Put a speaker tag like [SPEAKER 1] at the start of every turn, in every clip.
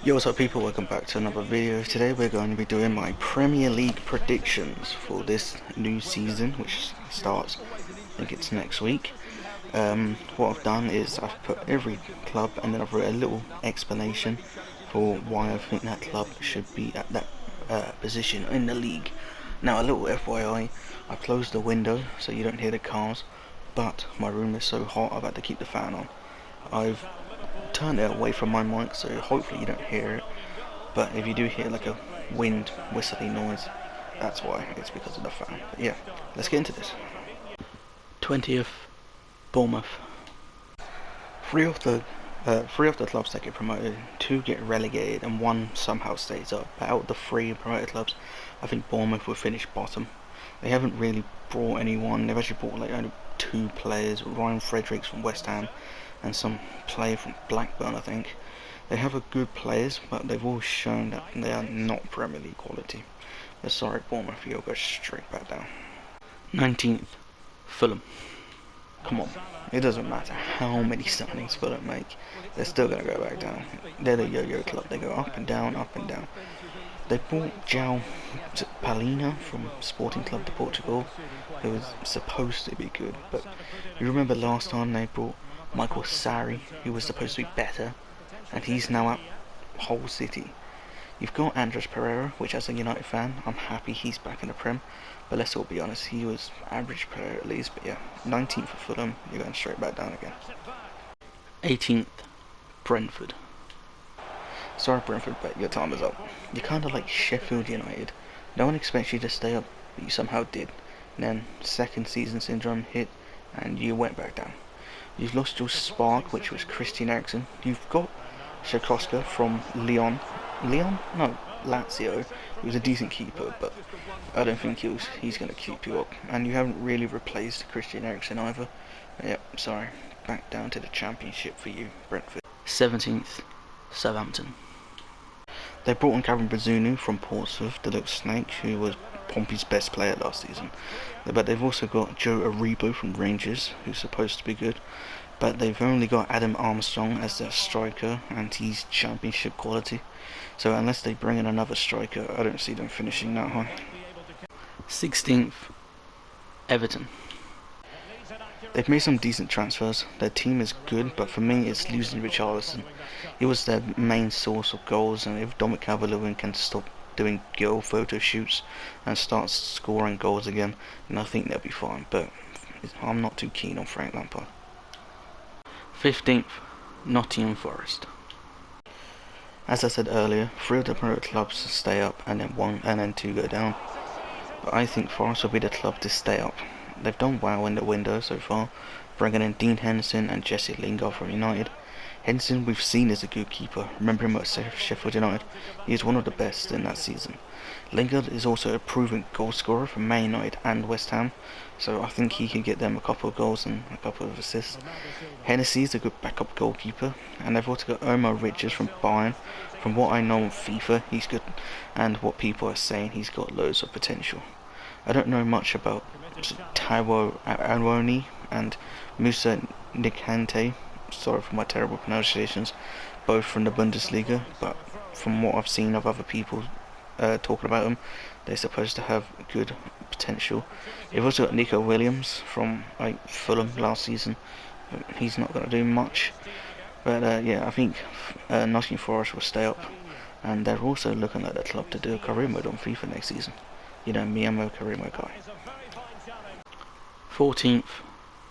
[SPEAKER 1] Yo, what's up people, welcome back to another video. Today we're going to be doing my Premier League predictions for this new season, which starts, I think it's next week. What I've done is I've put every club and then I've written a little explanation for why I think that club should be at that position in the league. Now a little FYI, I closed the window so you don't hear the cars, but my room is so hot I've had to keep the fan on. I've turn it away from my mic so hopefully you don't hear it, but if you do hear like a wind whistling noise, that's why. It's because of the fan. But yeah, let's get into this. 20th, Bournemouth. Three of the clubs that get promoted, two get relegated and one somehow stays up. But out of the three promoted clubs, I think Bournemouth will finish bottom. They haven't really brought anyone. They've actually brought like only two players, Ryan Fredericks from West Ham and some player from Blackburn, I think. They have a good players, but they've all shown that they are not Premier League quality. But sorry, Bournemouth, you'll go straight back down. 19th, Fulham. Come on, it doesn't matter how many signings Fulham make, they're still going to go back down. They're the yo-yo club, they go up and down, up and down. They bought João Palhinha from Sporting Club de Portugal, who was supposed to be good, but you remember last time they brought Michael Sarri, who was supposed to be better, and he's now at Hull City. You've got Andres Pereira, which as a United fan, I'm happy he's back in the Prem, but let's all be honest, he was average player at least. But yeah, 19th for Fulham, you're going straight back down again. 18th, Brentford. Sorry Brentford, but your time is up. You're kind of like Sheffield United. No one expects you to stay up, but you somehow did. And then second season syndrome hit, and you went back down. You've lost your spark, which was Christian Eriksen. You've got Szokoska from Lyon? No, Lazio. He was a decent keeper, but I don't think he's going to keep you up. And you haven't really replaced Christian Eriksen either. Yep, sorry. Back down to the Championship for you, Brentford. 17th, Southampton. They brought in Kevin Bazunu from Portsmouth, the little snake, who was Pompey's best player last season. But they've also got Joe Aribo from Rangers, who's supposed to be good. But they've only got Adam Armstrong as their striker, and he's Championship quality. So unless they bring in another striker, I don't see them finishing that high. 16th, Everton. They've made some decent transfers. Their team is good, but for me it's losing Richarlison. He was their main source of goals, and if Dominic Calvert-Lewin can stop doing girl photo shoots and start scoring goals again, then I think they'll be fine, but I'm not too keen on Frank Lampard. 15th, Nottingham Forest. As I said earlier, three of the promoted clubs stay up and then two go down, but I think Forest will be the club to stay up. They've done well in the window so far, bringing in Dean Henderson and Jesse Lingard from United. Henderson we've seen as a good keeper. Remember him at Sheffield United? He is one of the best in that season. Lingard is also a proven goal scorer for Man United and West Ham, so I think he can get them a couple of goals and a couple of assists. Hennessy is a good backup goalkeeper, and they've also got Omar Richards from Bayern. From what I know on FIFA, he's good, and what people are saying, he's got loads of potential. I don't know much about Taiwo Aroni and Musa Nikante, sorry for my terrible pronunciations, both from the Bundesliga, but from what I've seen of other people talking about them, they're supposed to have good potential. You've also got Nico Williams from Fulham last season. He's not going to do much, but yeah, I think Nottingham Forest will stay up, and they're also looking at the club to do a career mode on FIFA next season. You know me, I'm a career mode guy. 14th,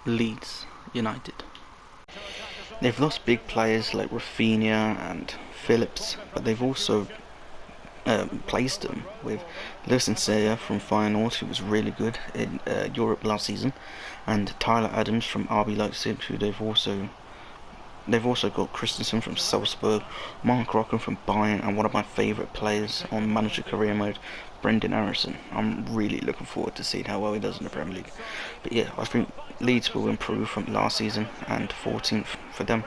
[SPEAKER 1] Leeds United. They've lost big players like Rafinha and Phillips, but they've also placed them with Lewis Insigne from Feyenoord, who was really good in Europe last season, and Tyler Adams from RB Leipzig, who they've also got Christensen from Salzburg, Mark Rocken from Bayern, and one of my favourite players on Manager Career Mode, Brendan Harrison. I'm really looking forward to seeing how well he does in the Premier League. But yeah, I think Leeds will improve from last season, and 14th for them.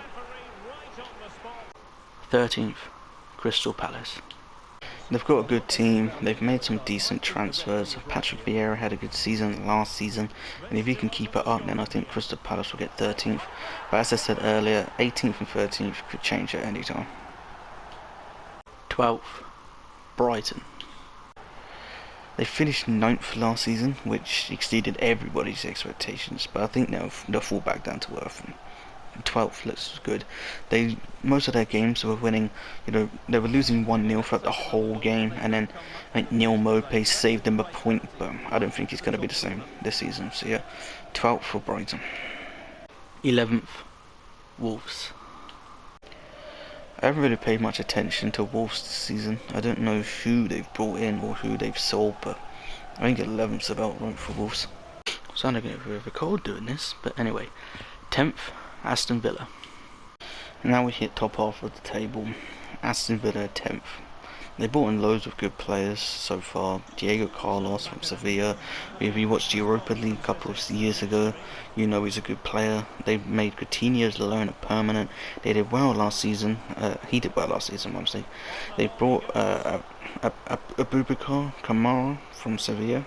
[SPEAKER 1] 13th, Crystal Palace. They've got a good team, they've made some decent transfers. Patrick Vieira had a good season last season, and if he can keep it up, then I think Crystal Palace will get 13th. But as I said earlier, 18th and 13th could change at any time. 12th, Brighton. They finished 9th last season, which exceeded everybody's expectations, but I think they'll fall back down to earth. 12th looks good. Most of their games were winning. They were losing 1-0 throughout the whole game, and then Neil Maupay saved them a point. But I don't think it's going to be the same this season. So yeah, 12th for Brighton. 11th, Wolves. I haven't really paid much attention to Wolves this season. I don't know who they've brought in or who they've sold, but I think 11th's about right for Wolves. I'm sounding a bit cold doing this, but anyway. 10th, Aston Villa. Now we hit top half of the table. Aston Villa 10th. They brought in loads of good players so far. Diego Carlos from Sevilla. If you watched Europa League a couple of years ago, you know he's a good player. They've made Coutinho's loan a permanent. They did well last season. He did well last season, obviously. They brought Abubakar Kamara from Sevilla.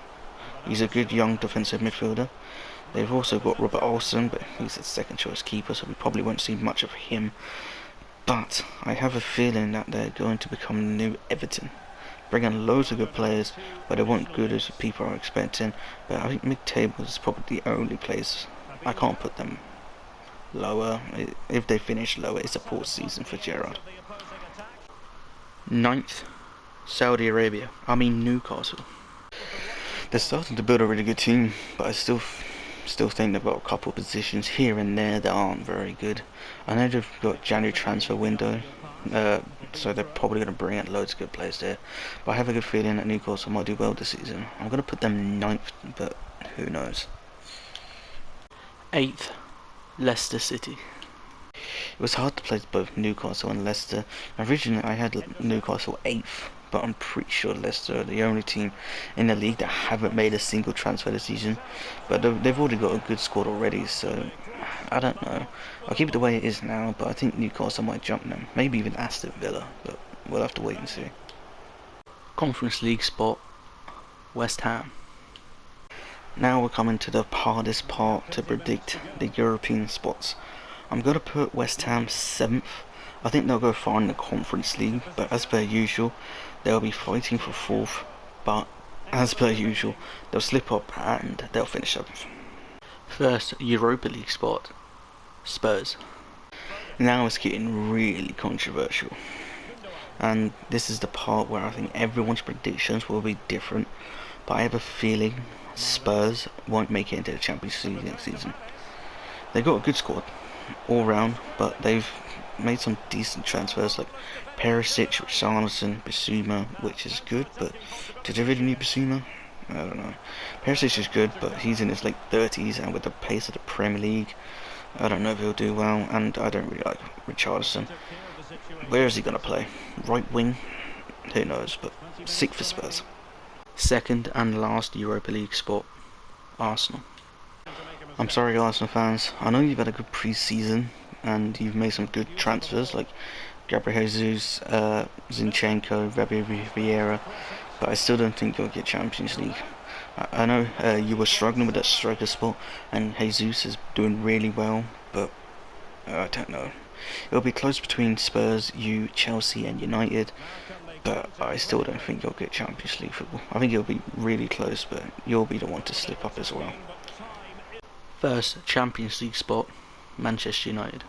[SPEAKER 1] He's a good young defensive midfielder. They've also got Robert Olsen, but he's a second choice keeper, so we probably won't see much of him. But I have a feeling that they're going to become the new Everton. Bring in loads of good players, but they weren't good as people are expecting. But I think mid-table is probably the only place. I can't put them lower. If they finish lower, it's a poor season for Gerrard. 9th, Saudi Arabia. Newcastle. They're starting to build a really good team, but I still think they've got a couple of positions here and there that aren't very good. I know they've got January transfer window, so they're probably going to bring in loads of good players there. But I have a good feeling that Newcastle might do well this season. I'm going to put them 9th, but who knows. 8th, Leicester City. It was hard to place both Newcastle and Leicester. Originally I had Newcastle 8th, but I'm pretty sure Leicester are the only team in the league that haven't made a single transfer this season. But they've already got a good squad already, so I don't know. I'll keep it the way it is now, but I think Newcastle might jump them. Maybe even Aston Villa, but we'll have to wait and see. Conference League spot, West Ham. Now we're coming to the hardest part to predict, the European spots. I'm going to put West Ham 7th. I think they'll go far in the Conference League, but as per usual, they'll be fighting for 4th, but as per usual, they'll slip up and they'll finish 7th. First Europa League spot, Spurs. Now it's getting really controversial, and this is the part where I think everyone's predictions will be different, but I have a feeling Spurs won't make it into the Champions League next season. They've got a good squad all round, but they've made some decent transfers like Perisic, Richarlison, Bissouma, which is good, but did they really need Bissouma? I don't know. Perisic is good, but he's in his late 30s, and with the pace of the Premier League, I don't know if he'll do well, and I don't really like Richarlison. Where is he going to play? Right wing? Who knows, but 6th for Spurs. Second and last Europa League spot, Arsenal. I'm sorry Arsenal fans, I know you've had a good pre-season, and you've made some good transfers like Gabriel Jesus, Zinchenko, Vieira, but I still don't think you'll get Champions League. I know you were struggling with that striker spot, and Jesus is doing really well, but I don't know. It'll be close between Spurs, Chelsea and United, but I still don't think you'll get Champions League football. I think it'll be really close, but you'll be the one to slip up as well. First Champions League spot, Manchester United.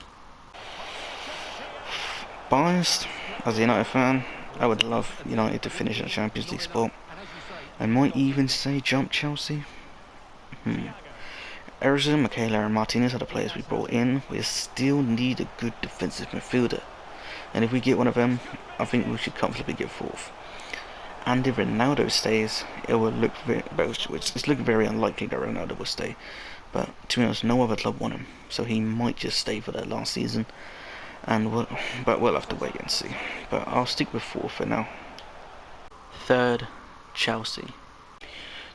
[SPEAKER 1] Biased as a United fan, I would love United to finish a Champions League spot. I might even say jump Chelsea. Eriksen, Michaela and Martinez are the players we brought in. We still need a good defensive midfielder, and if we get one of them, I think we should comfortably get 4th. And if Ronaldo stays, it will look it's looking very unlikely that Ronaldo will stay. But to be honest, no other club want him, so he might just stay for that last season. But we'll have to wait and see. But I'll stick with 4th for now. Third, Chelsea.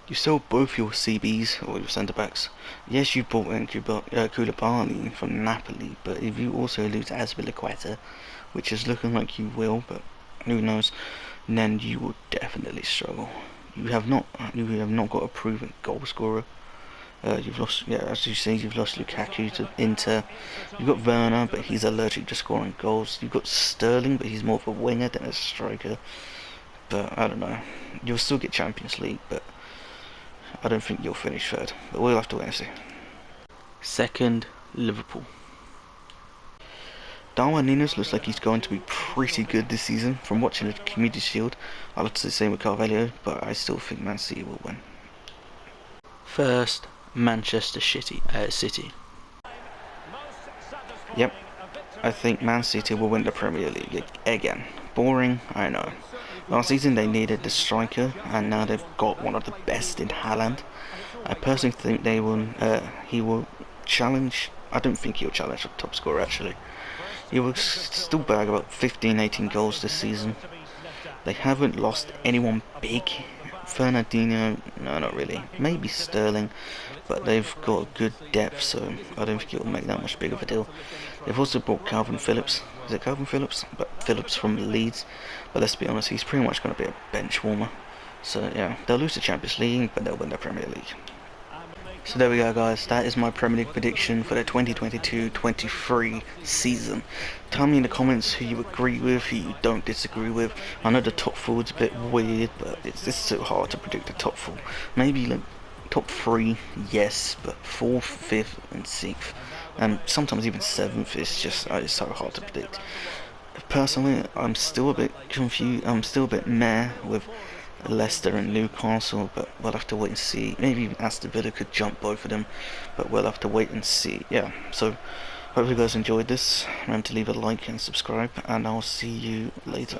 [SPEAKER 1] You sold both your CBs, or your centre-backs. Yes, you bought in Koulibaly from Napoli, but if you also lose Azpilicueta, which is looking like you will, but who knows, then you will definitely struggle. You have not got a proven goal scorer, You've lost, yeah, as you see, you've lost Lukaku to Inter. You've got Werner, but he's allergic to scoring goals. You've got Sterling, but he's more of a winger than a striker. But I don't know. You'll still get Champions League, but I don't think you'll finish third. But we'll have to wait and see. Second, Liverpool. Darwin Núñez looks like he's going to be pretty good this season. From watching the Community Shield, I'd like to say the same with Carvalho, but I still think Man City will win. First, Manchester City. Yep, I think Man City will win the Premier League again. Boring, I know. Last season they needed the striker, and now they've got one of the best in Haaland. I personally think he will challenge. I don't think he'll challenge the top scorer actually. He will still bag about 15, 18 goals this season. They haven't lost anyone big. Fernandinho, no, not really. Maybe Sterling, but they've got good depth, so I don't think it will make that much big of a deal. They've also brought Calvin Phillips. Is it Calvin Phillips? But Phillips from Leeds. But let's be honest, he's pretty much going to be a bench warmer. So yeah, they'll lose the Champions League, but they'll win the Premier League. So there we go, guys. That is my Premier League prediction for the 2022-23 season. Tell me in the comments who you agree with, who you don't disagree with. I know the top four is a bit weird, but it's so hard to predict the top four. Maybe like top three, yes, but fourth, fifth, and sixth, and sometimes even seventh is just it's so hard to predict. Personally, I'm still a bit confused. I'm still a bit meh with Leicester and Newcastle, but we'll have to wait and see. Maybe even Aston Villa could jump both of them, but we'll have to wait and see. Yeah, so hope you guys enjoyed this. Remember to leave a like and subscribe, and I'll see you later.